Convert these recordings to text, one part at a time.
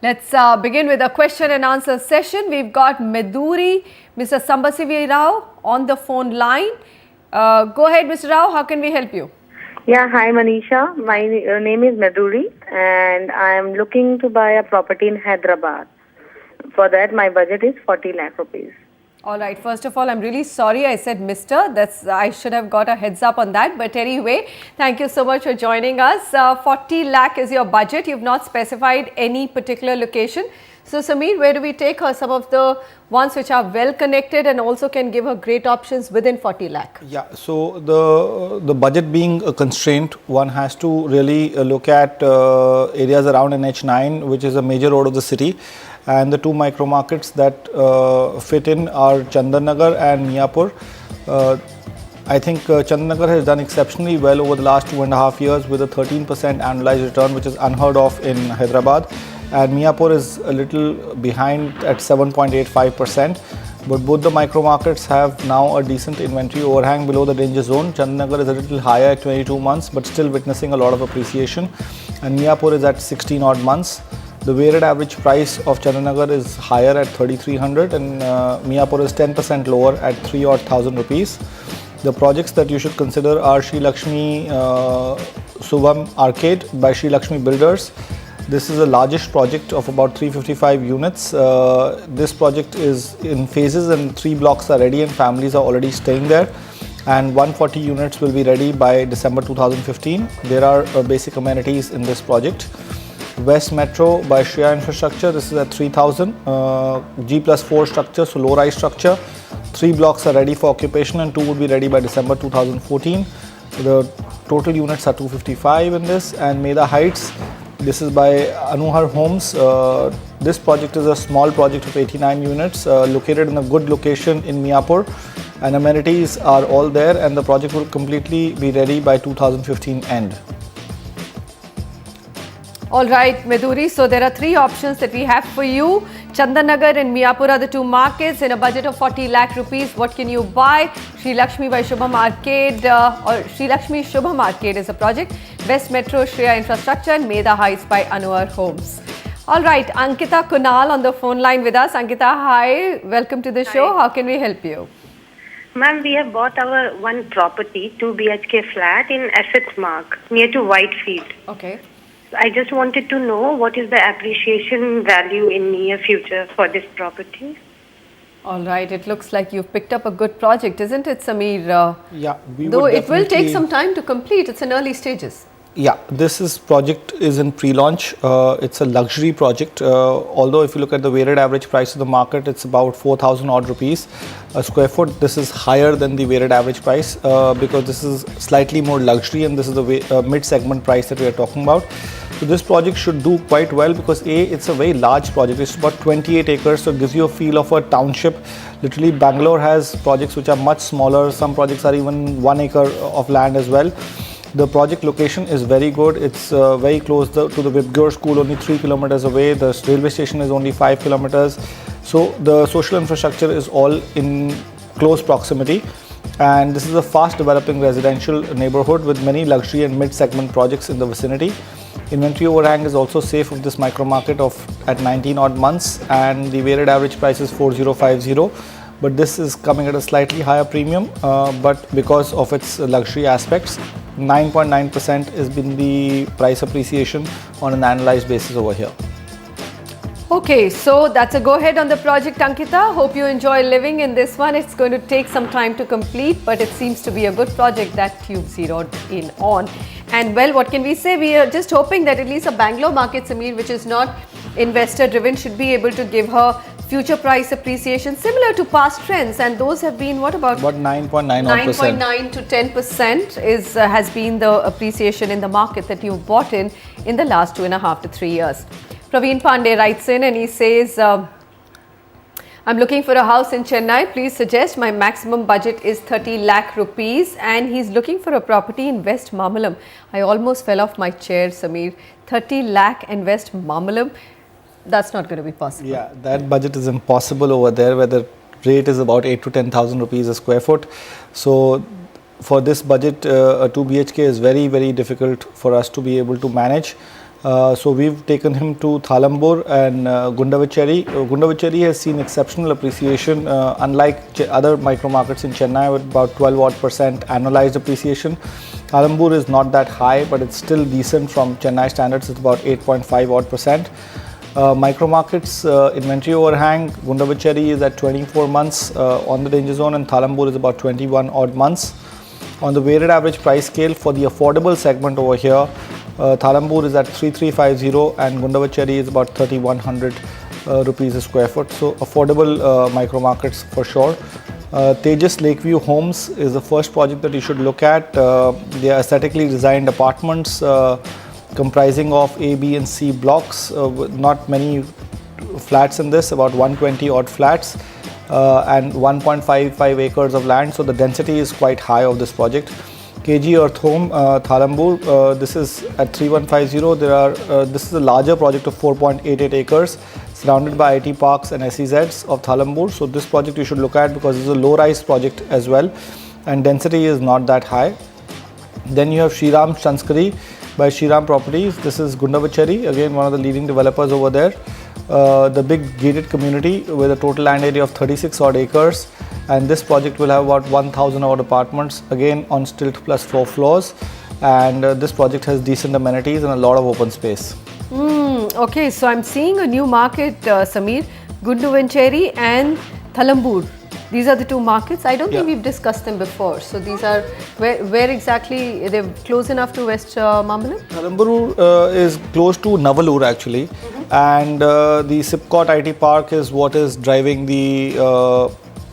Let's begin with a question and answer session. We've got Meduri, Mr. Sambasivi Rao on the phone line. Go ahead, Mr. Rao. How can we help you? Yeah, hi Manisha. My name is Meduri and I am looking to buy a property in Hyderabad. For that, my budget is 40 lakh rupees. All right. First of all, I'm really sorry I said Mr. I should have got a heads up on that. But anyway, thank you so much for joining us. 40 lakh is your budget. You've not specified any particular location. So Sameer, where do we take her? Some of the ones which are well connected and also can give her great options within 40 lakh. Yeah, so the budget being a constraint, one has to really look at areas around NH9, which is a major road of the city. And the two micro markets that fit in are Chandanagar and Miapur. I think Chandanagar has done exceptionally well over the last 2.5 years with a 13% annualized return, which is unheard of in Hyderabad. And Miapur is a little behind at 7.85%. But both the micro markets have now a decent inventory overhang below the danger zone. Chandanagar is a little higher at 22 months, but still witnessing a lot of appreciation. And Miapur is at 16 odd months. The weighted average price of Chandanagar is higher at 3,300 and Miapur is 10% lower at 3,000 rupees. The projects that you should consider are Sri Lakshmi Subham Arcade by Sri Lakshmi Builders. This is the largest project of about 355 units. This project is in phases and 3 blocks are ready and families are already staying there. And 140 units will be ready by December 2015. There are basic amenities in this project. West Metro by Shreya Infrastructure, this is at 3,000, G+4 structure, so low-rise structure. 3 blocks are ready for occupation and 2 will be ready by December 2014. The total units are 255 in this. And Meda Heights, this is by Anuhar Homes. This project is a small project of 89 units located in a good location in Miapur. And amenities are all there and the project will completely be ready by 2015 end. All right, Meduri. So there are 3 options that we have for you. Chandanagar and Miapur are the 2 markets in a budget of 40 lakh rupees. What can you buy? Sri Lakshmi by Shubham Arcade or Sri Lakshmi Shubham Arcade is a project. West Metro, Shreya Infrastructure and Meda Heights by Anuar Homes. All right, Ankita Kunal on the phone line with us. Ankita, hi. Welcome to the show. How can we help you? Ma'am, we have bought our one property, 2 BHK flat in Essex Mark, near to Whitefield. Okay. I just wanted to know what is the appreciation value in near future for this property. All right, it looks like you've picked up a good project, isn't it, Sameer? Yeah, though it will take some time to complete, it's in early stages. Yeah, project is in pre-launch. It's a luxury project. Although if you look at the weighted average price of the market, it's about 4,000 odd rupees a square foot. This is higher than the weighted average price because this is slightly more luxury and this is the mid-segment price that we are talking about. So this project should do quite well because it's a very large project. It's about 28 acres, so it gives you a feel of a township. Literally, Bangalore has projects which are much smaller. Some projects are even 1 acre of land as well. The project location is very good. It's very close to the Vibgyor school, only 3 kilometers away. The railway station is only 5 kilometers. So the social infrastructure is all in close proximity. And this is a fast developing residential neighborhood with many luxury and mid-segment projects in the vicinity. Inventory overhang is also safe of this micro market at 19 odd months and the weighted average price is 4050. But this is coming at a slightly higher premium, but because of its luxury aspects, 9.9% has been the price appreciation on an annualized basis over here. Okay, so that's a go-ahead on the project, Ankita. Hope you enjoy living in this one. It's going to take some time to complete, but it seems to be a good project that you've zeroed in on. And well, what can we say? We are just hoping that at least a Bangalore market, Sameer, which is not investor-driven, should be able to give her future price appreciation similar to past trends, and those have been what about 9.9% 9.9 to 10% has been the appreciation in the market that you've bought in the last 2.5 to 3 years. Praveen Pandey writes in and he says, I'm looking for a house in Chennai. Please suggest. My maximum budget is 30 lakh rupees and he's looking for a property in West Mamalam. I almost fell off my chair, Sameer. 30 lakh in West Mamalam. That's not going to be possible. Yeah, that budget is impossible over there where the rate is about 8 to 10,000 rupees a square foot. So for this budget, a 2 BHK is very, very difficult for us to be able to manage. So we've taken him to Thalambur and Gundavacheri. Gundavacheri has seen exceptional appreciation, unlike other micro markets in Chennai with about 12% annualized appreciation. Thalambur is not that high, but it's still decent from Chennai standards. It's about 8.5%. Micro markets inventory overhang, Gundavacheri is at 24 months on the danger zone and Thalambur is about 21 odd months. On the weighted average price scale for the affordable segment over here, Thalambur is at 3350 and Gundavacheri is about 3100 rupees a square foot. So affordable micro markets for sure. Tejas Lakeview Homes is the first project that you should look at. They are aesthetically designed apartments comprising of A, B and C blocks. Not many flats in this, about 120 odd flats and 1.55 acres of land. So the density is quite high of this project. KG Earth Home, Thalambur, this is at 3150. This is a larger project of 4.88 acres surrounded by IT parks and SEZs of Thalambur. So this project you should look at because it's a low-rise project as well and density is not that high. Then you have Shriram Chanskari by Shriram Properties. This is Gundavacheri, again one of the leading developers over there. The big gated community with a total land area of 36 odd acres, and this project will have about 1000 odd apartments, again on stilt plus 4 floors, and this project has decent amenities and a lot of open space. Okay, so I'm seeing a new market, Samir, Gundavacheri and Thalambur. These are the two markets. I don't think we've discussed them before. So these are, where exactly, they're close enough to West Mambalam? Thalambur is close to Navalur actually, and the Sipcot IT Park is what is driving the,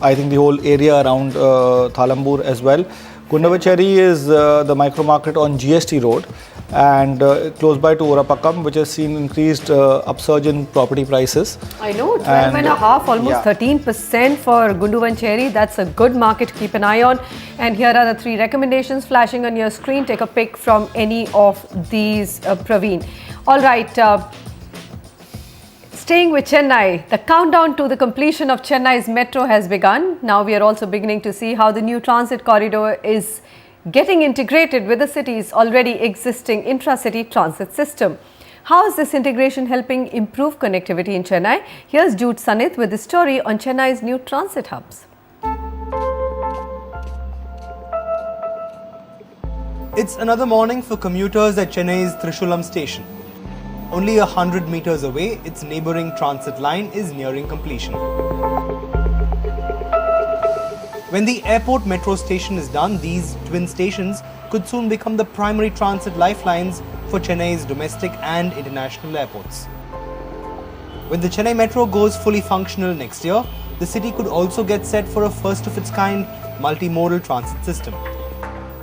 I think the whole area around Thalambur as well. Gundavacheri is the micro market on GST Road and close by to Orapakam, which has seen increased upsurge in property prices. I know, 12.5, almost 13% for Gundavacheri. That's a good market to keep an eye on. And here are the 3 recommendations flashing on your screen. Take a pick from any of these, Praveen. All right. Staying with Chennai, the countdown to the completion of Chennai's metro has begun. Now we are also beginning to see how the new transit corridor is getting integrated with the city's already existing intra-city transit system. How is this integration helping improve connectivity in Chennai? Here's Jude Sanith with the story on Chennai's new transit hubs. It's another morning for commuters at Chennai's Trishulam station. Only 100 meters away, its neighbouring transit line is nearing completion. When the airport metro station is done, these twin stations could soon become the primary transit lifelines for Chennai's domestic and international airports. When the Chennai metro goes fully functional next year, the city could also get set for a first-of-its-kind multimodal transit system.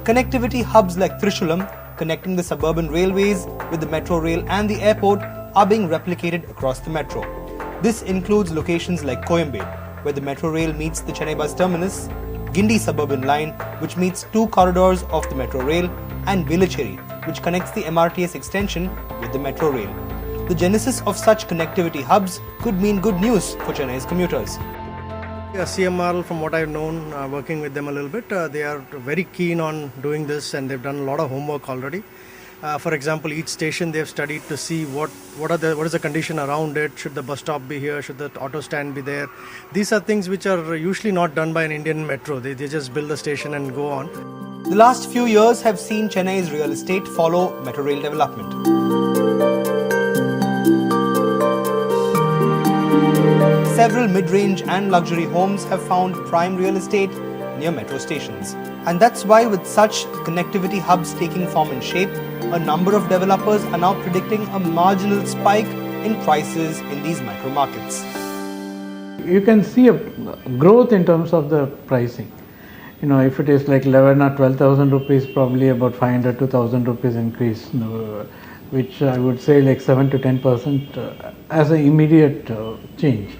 Connectivity hubs like Trishulam, connecting the suburban railways with the metro rail and the airport, are being replicated across the metro. This includes locations like Coimbatore, where the metro rail meets the Chennai bus terminus, Gindi suburban line, which meets 2 corridors of the metro rail, and Velachery, which connects the MRTS extension with the metro rail. The genesis of such connectivity hubs could mean good news for Chennai's commuters. CMR, from what I've known, working with them a little bit, they are very keen on doing this and they've done a lot of homework already. For example, each station they've studied to see what is the condition around it. Should the bus stop be here? Should the auto stand be there? These are things which are usually not done by an Indian metro. They just build the station and go on. The last few years have seen Chennai's real estate follow metro rail development. Several mid-range and luxury homes have found prime real estate near metro stations. And that's why, with such connectivity hubs taking form and shape, a number of developers are now predicting a marginal spike in prices in these micro markets. You can see a growth in terms of the pricing. You know, if it is like 11 or 12,000 rupees, probably about 500 to 1,000 rupees increase, which I would say like 7 to 10% as an immediate change.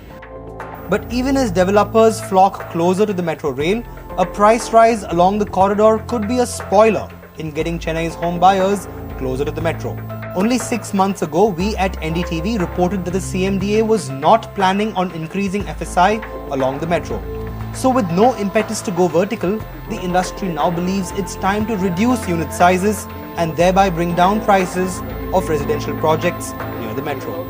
But even as developers flock closer to the metro rail, a price rise along the corridor could be a spoiler in getting Chennai's home buyers closer to the metro. Only 6 months ago, we at NDTV reported that the CMDA was not planning on increasing FSI along the metro. So with no impetus to go vertical, the industry now believes it's time to reduce unit sizes and thereby bring down prices of residential projects near the metro.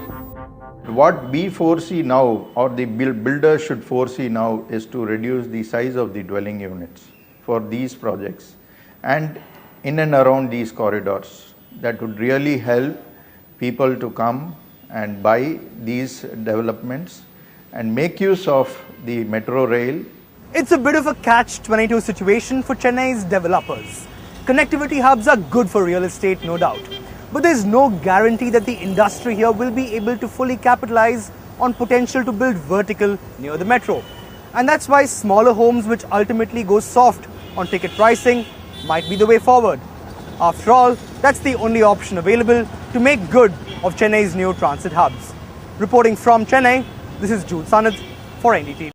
What we foresee now, or the builders should foresee now, is to reduce the size of the dwelling units for these projects and in and around these corridors. That would really help people to come and buy these developments and make use of the metro rail. It's a bit of a catch-22 situation for Chennai's developers. Connectivity hubs are good for real estate, no doubt. But there's no guarantee that the industry here will be able to fully capitalize on potential to build vertical near the metro. And that's why smaller homes which ultimately go soft on ticket pricing might be the way forward. After all, that's the only option available to make good of Chennai's new transit hubs. Reporting from Chennai, this is Jude Sanad for NDTV.